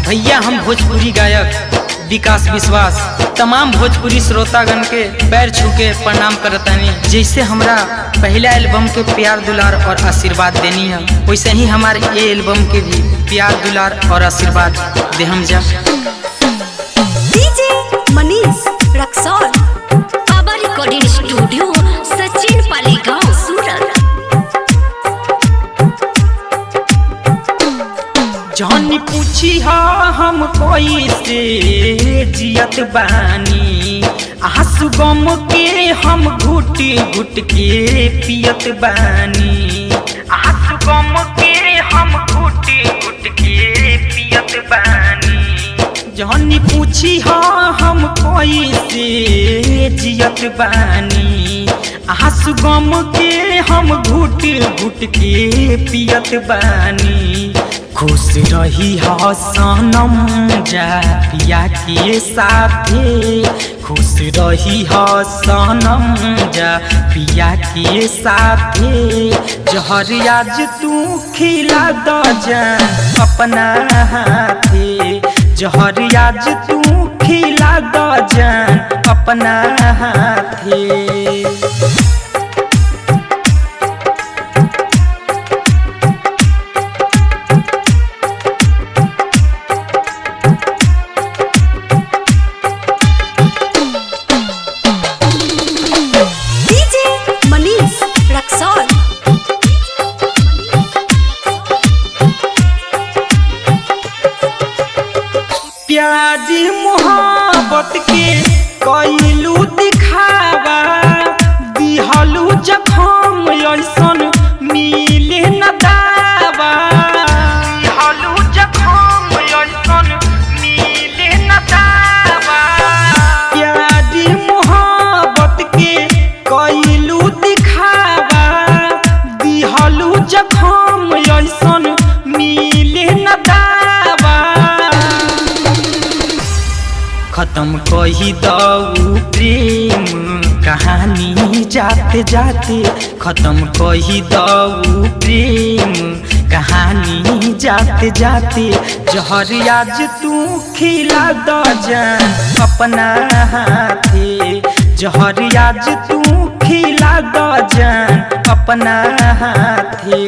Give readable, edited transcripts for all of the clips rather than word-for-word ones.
भैया हम भोजपुरी गायक विकास विश्वास तमाम भोजपुरी श्रोतागण के पैर छू के प्रणाम करतानी। जैसे हमरा पहला एल्बम के प्यार दुलार और आशीर्वाद देनी है, वैसे ही हमारे ये एल्बम के भी प्यार दुलार और आशीर्वाद दे हम जा। डीजे मनीष रक्सौल, बाबा रिकॉर्डिंग स्टूडियो, सचिन पाली गांव, सूरत। जानी पूछी हा हम कोई से जियत बानी, आंसू गम के हम घुट घुट के पियत बानी, आंसू गम के हम घुट घुट के पियत बानी। जानी पूछी हा हम कोई से जियत बानी, आंसू गम के हम घुट घुट के पियत बानी। खुश रही हो सनम जा पिया के साथे, खुश रही हो सनम जा पिया के साथे। जहर आज तू खिला द जान अपना हाथे, जहर आज तू खिला द जान अपना हाथे। प्यारी मोहब्बत के कइलू दिखावा, दिहलू जखम ऐसन मिले न दावा, दिहलू जखम ऐसन मिले न दावा। प्यारी मोहब्बत के कइलू दिखावा, दिहलू जखम ऐसन मिले न दावा। खत्म कही दऊ प्रेम कहानी जाते जाते, खत्म कही दऊ प्रेम कहानी जाते जाते। जहर आज तू खिला द जान अपना हाथे, जहर आज तू खिला द जान अपना हाथे।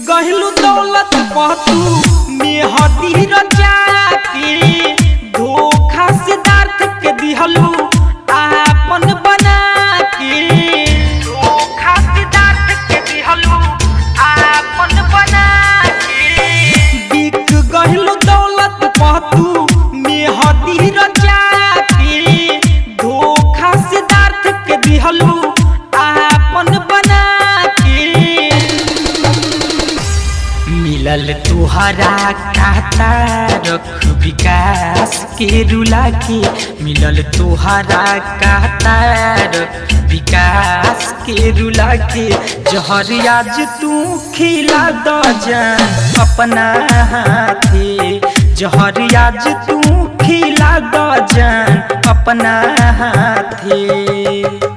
गहलू दौलत पतू मेहदी रचा के, धोखा सिद्धार्थ के दिहलू आपन बना के, धोखा सिद्धार्थ के दिहलू आपन बना के। बिक गहलू दौलत पतू मेहदी रचा के, धोखा सिद्धार्थ के दिहलू आपन बना के। मिलल तुहरा खाता रख विकास के रुला के, मिलल तुहरा खाता रख विकास के रुला के। जहर आज तू खिला द जान अपना हाथे, जहर आज तू खिला द जान अपना हाथे।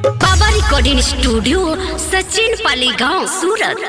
बाबा रिकॉर्डिंग स्टूडियो, सचिन पाली गांव, सूरत।